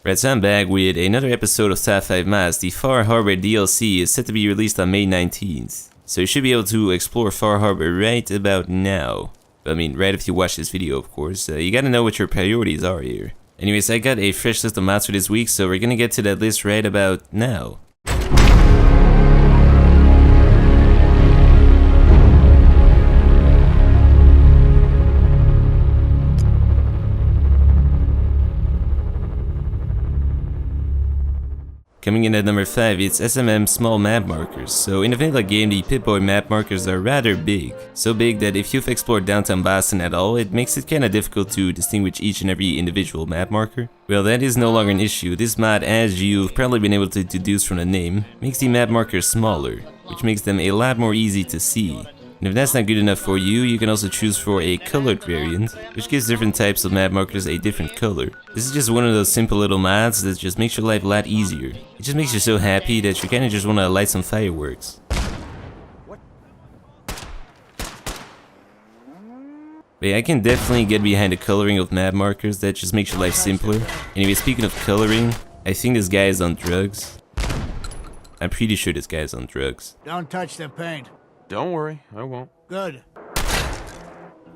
Right, so I'm back with another episode of Top 5 Mods. The Far Harbor DLC is set to be released on May 19th. So you should be able to explore Far Harbor right about now. I mean, right if you watch this video, of course. You gotta know what your priorities are here. Anyways, I got a fresh list of mods for this week, so we're gonna get to that list right about now. Coming in at number 5, it's SMM small map markers. So in a vanilla game, the Pip-Boy map markers are rather big. So big that if you've explored downtown Basten at all, it makes it kinda difficult to distinguish each and every individual map marker. Well, that is no longer an issue. This mod, as you've probably been able to deduce from the name, makes the map markers smaller, which makes them a lot more easy to see. And if that's not good enough for you, you can also choose for a colored variant, which gives different types of map markers a different color. This is just one of those simple little mods that just makes your life a lot easier. It just makes you so happy that you kinda just wanna light some fireworks. But yeah, I can definitely get behind the coloring of map markers. That just makes your life simpler. Anyway, speaking of coloring, I think this guy is on drugs. I'm pretty sure this guy is on drugs. Don't touch the paint. Don't worry, I won't. Good.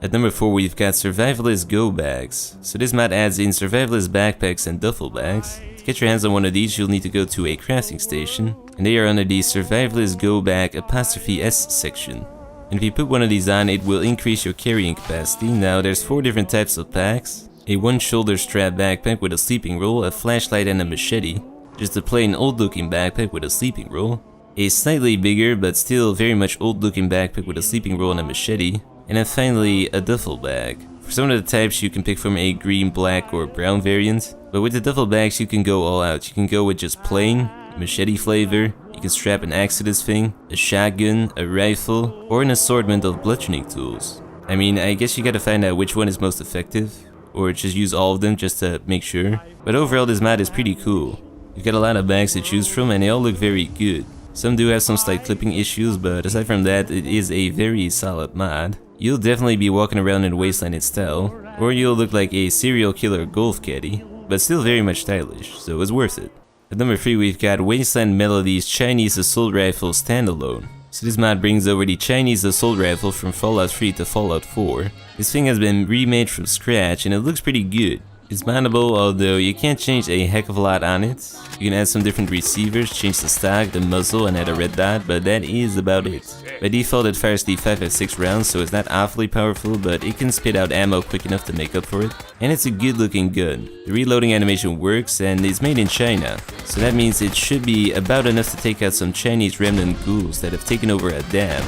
At number 4, we've got Survivalist Go Bags. So this mod adds in Survivalist backpacks and duffel bags. To get your hands on one of these, you'll need to go to a crafting station, and they are under the Survivalist Go Bag '(S) section. And if you put one of these on, it will increase your carrying capacity. Now there's 4 different types of packs: a one-shoulder strap backpack with a sleeping roll, a flashlight and a machete, just a plain old-looking backpack with a sleeping roll, a slightly bigger but still very much old-looking backpack with a sleeping roll and a machete, and then finally a duffel bag. For some of the types you can pick from a green, black or brown variant, but with the duffel bags you can go all out. You can go with just plain, machete flavor, you can strap an axe to this thing, a shotgun, a rifle, or an assortment of bludgeoning tools. I mean, I guess you gotta find out which one is most effective, or just use all of them just to make sure. But overall this mod is pretty cool. You've got a lot of bags to choose from and they all look very good. Some do have some slight clipping issues, but aside from that, it is a very solid mod. You'll definitely be walking around in wasteland in style, or you'll look like a serial killer golf caddy, but still very much stylish, so it's worth it. At number 3, we've got Wasteland Melody's Chinese Assault Rifle Standalone. So this mod brings over the Chinese Assault Rifle from Fallout 3 to Fallout 4. This thing has been remade from scratch and it looks pretty good. It's moddable, although you can't change a heck of a lot on it. You can add some different receivers, change the stock, the muzzle, and add a red dot, but that is about it. By default it fires the 5.56 rounds, so it's not awfully powerful, but it can spit out ammo quick enough to make up for it. And it's a good looking gun. The reloading animation works, and it's made in China, so that means it should be about enough to take out some Chinese remnant ghouls that have taken over a dam.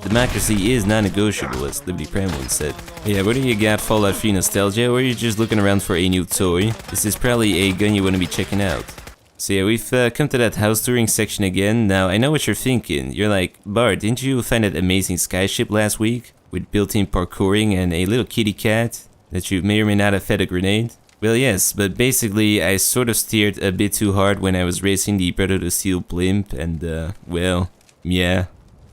Democracy is non-negotiable, as Liberty Prime once said. Yeah, whether you got Fallout 3 nostalgia or you're just looking around for a new toy, this is probably a gun you want to be checking out. So yeah, we've come to that house touring section again. Now, I know what you're thinking. You're like, Bart, didn't you find that amazing skyship last week? With built-in parkouring and a little kitty cat that you may or may not have fed a grenade? Well, yes, but basically I sort of steered a bit too hard when I was racing the Brother to Steel blimp and, well, yeah.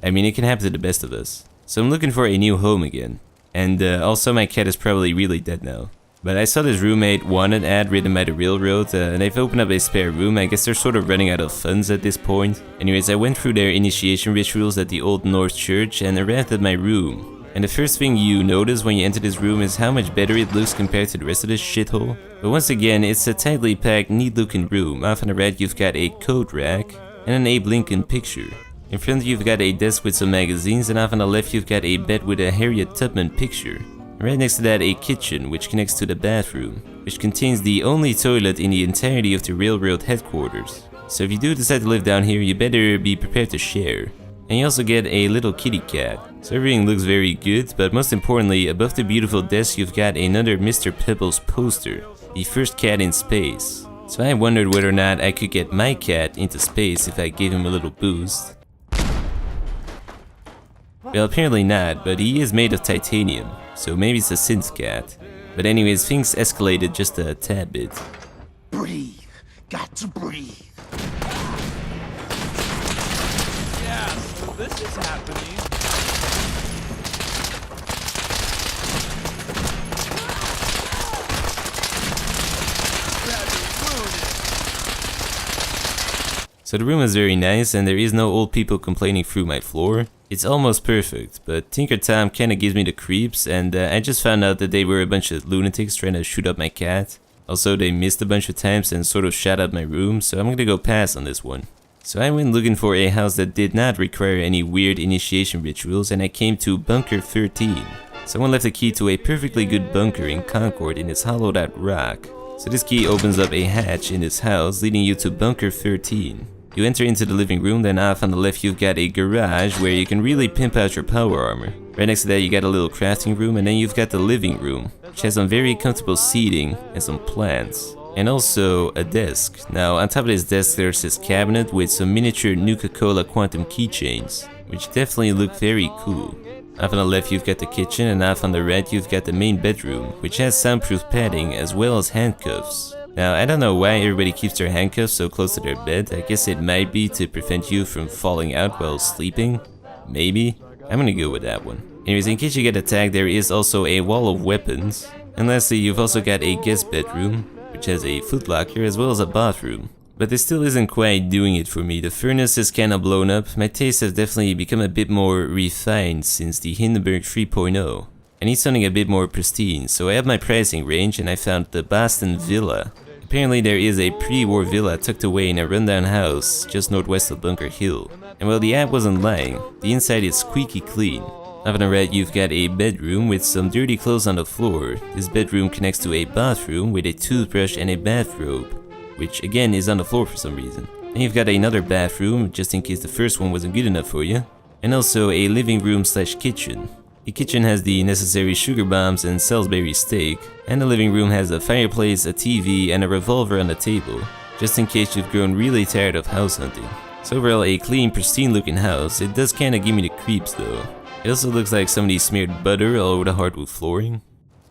I mean, it can happen to the best of us. So I'm looking for a new home again. And also my cat is probably really dead now. But I saw this roommate wanted ad written by the railroad and they've opened up a spare room. I guess they're sort of running out of funds at this point. Anyways, I went through their initiation rituals at the Old North Church and arrived at my room. And the first thing you notice when you enter this room is how much better it looks compared to the rest of this shithole. But once again, it's a tightly packed, neat looking room. Off on the right you've got a coat rack and an Abe Lincoln picture. In front you've got a desk with some magazines, and off on the left you've got a bed with a Harriet Tubman picture. And right next to that a kitchen which connects to the bathroom, which contains the only toilet in the entirety of the railroad headquarters. So if you do decide to live down here, you better be prepared to share. And you also get a little kitty cat. So everything looks very good, but most importantly, above the beautiful desk you've got another Mr. Pebbles poster, the first cat in space. So I wondered whether or not I could get my cat into space if I gave him a little boost. Well, apparently not, but he is made of titanium, so maybe it's a synth cat. But anyways, things escalated just a tad bit. Breathe. Got to breathe. Yeah, so this is happening. So the room is very nice and there is no old people complaining through my floor. It's almost perfect, but Tinker Tom kinda gives me the creeps, and I just found out that they were a bunch of lunatics trying to shoot up my cat. Also, they missed a bunch of times and sort of shot up my room, so I'm gonna go pass on this one. So I went looking for a house that did not require any weird initiation rituals, and I came to Bunker 13. Someone left a key to a perfectly good bunker in Concord in its hollowed out rock. So this key opens up a hatch in this house, leading you to Bunker 13. You enter into the living room, then off on the left you've got a garage where you can really pimp out your power armor. Right next to that you got a little crafting room, and then you've got the living room, which has some very comfortable seating and some plants. And also a desk. Now on top of this desk there's this cabinet with some miniature Nuka-Cola quantum keychains, which definitely look very cool. Off on the left you've got the kitchen, and off on the right you've got the main bedroom, which has soundproof padding as well as handcuffs. Now, I don't know why everybody keeps their handcuffs so close to their bed. I guess it might be to prevent you from falling out while sleeping. Maybe. I'm gonna go with that one. Anyways, in case you get attacked, there is also a wall of weapons. And lastly, you've also got a guest bedroom, which has a footlocker as well as a bathroom. But this still isn't quite doing it for me. The furnace is kinda blown up. My tastes have definitely become a bit more refined since the Hindenburg 3.0. I need something a bit more pristine, so I have my pricing range and I found the Basten Villa. Apparently there is a pre-war villa tucked away in a rundown house just northwest of Bunker Hill. And while the ad wasn't lying, the inside is squeaky clean. Up on the right you've got a bedroom with some dirty clothes on the floor. This bedroom connects to a bathroom with a toothbrush and a bathrobe, which again is on the floor for some reason. Then you've got another bathroom, just in case the first one wasn't good enough for you. And also a living room slash kitchen. The kitchen has the necessary sugar bombs and Salisbury steak, and the living room has a fireplace, a TV, and a revolver on the table, just in case you've grown really tired of house hunting. So overall, a clean, pristine looking house. It does kinda give me the creeps though. It also looks like somebody smeared butter all over the hardwood flooring.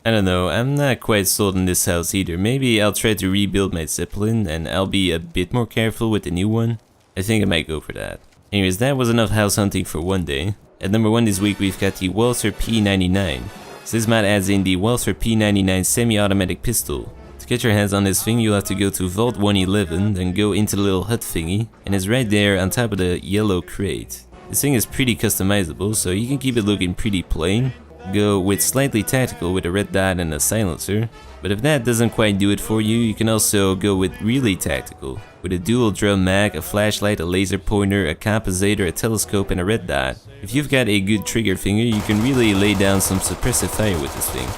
I don't know, I'm not quite sold on this house either. Maybe I'll try to rebuild my Zeppelin and I'll be a bit more careful with the new one. I think I might go for that. Anyways, that was enough house hunting for one day. At number 1 this week we've got the Walther P99. So this mod adds in the Walther P99 semi-automatic pistol. To get your hands on this thing you'll have to go to Vault 111, then go into the little hut thingy, and it's right there on top of the yellow crate. This thing is pretty customizable, so you can keep it looking pretty plain. Go with slightly tactical with a red dot and a silencer, but if that doesn't quite do it for you, you can also go with really tactical, with a dual drum mag, a flashlight, a laser pointer, a compensator, a telescope, and a red dot. If you've got a good trigger finger, you can really lay down some suppressive fire with this thing.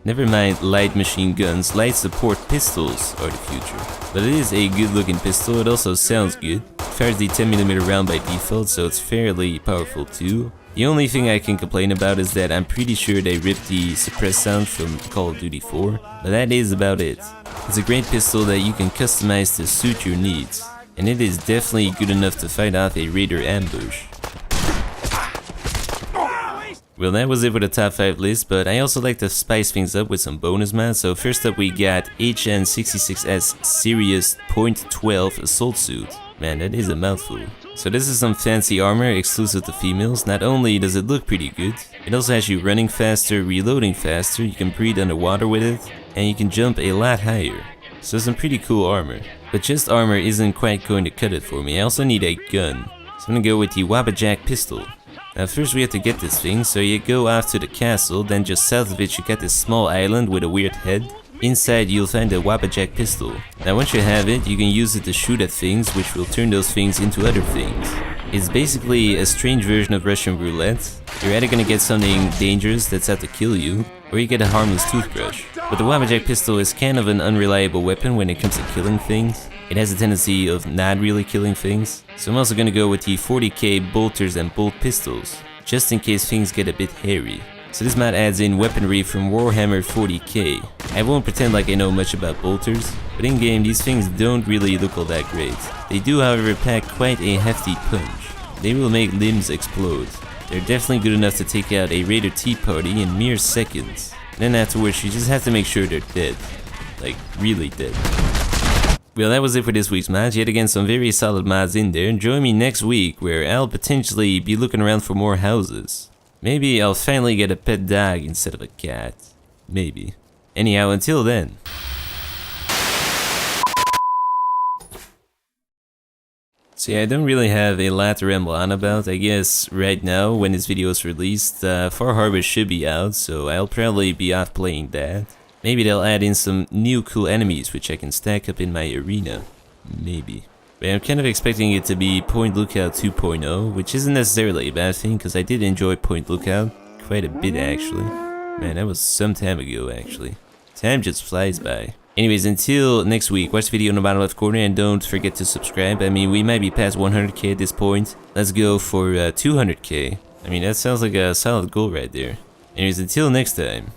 Never mind light machine guns, light support pistols are the future. But it is a good looking pistol, it also sounds good. It fires the 10mm round by default, so it's fairly powerful too. The only thing I can complain about is that I'm pretty sure they ripped the suppress sound from Call of Duty 4, but that is about it. It's a great pistol that you can customize to suit your needs, and it is definitely good enough to fight off a raider ambush. Well, that was it for the top 5 list, but I also like to spice things up with some bonus mods. So first up we got HN66S Sirius .12 Assault Suit. Man, that is a mouthful. So this is some fancy armor exclusive to females. Not only does it look pretty good, it also has you running faster, reloading faster, you can breathe underwater with it, and you can jump a lot higher. So some pretty cool armor. But just armor isn't quite going to cut it for me, I also need a gun. So I'm gonna go with the wabbajack pistol. Now first we have to get this thing, so you go off to the castle, then just south of it you got this small island with a weird head. Inside you'll find a wabbajack pistol. Now once you have it, you can use it to shoot at things, which will turn those things into other things. It's basically a strange version of Russian roulette. You're either gonna get something dangerous that's out to kill you, or you get a harmless toothbrush. But the wabbajack pistol is kind of an unreliable weapon when it comes to killing things. It has a tendency of not really killing things. So I'm also gonna go with the 40k bolters and bolt pistols, just in case things get a bit hairy. So this mod adds in weaponry from Warhammer 40k. I won't pretend like I know much about bolters, but in game these things don't really look all that great. They do however pack quite a hefty punch. They will make limbs explode. They're definitely good enough to take out a Raider Tea Party in mere seconds. Then afterwards you just have to make sure they're dead. Like, really dead. Well, that was it for this week's mods. Yet again, some very solid mods in there. Join me next week where I'll potentially be looking around for more houses. Maybe I'll finally get a pet dog instead of a cat. Maybe. Anyhow, until then. So yeah, I don't really have a lot to ramble on about. I guess right now, when this video is released, Far Harbor should be out, so I'll probably be off playing that. Maybe they'll add in some new cool enemies which I can stack up in my arena. Maybe. But I'm kind of expecting it to be Point Lookout 2.0, which isn't necessarily a bad thing, because I did enjoy Point Lookout quite a bit actually. Man, that was some time ago actually. Time just flies by. Anyways, until next week, watch the video in the bottom left corner and don't forget to subscribe. I mean, we might be past 100k at this point. Let's go for 200k. I mean, that sounds like a solid goal right there. Anyways, until next time.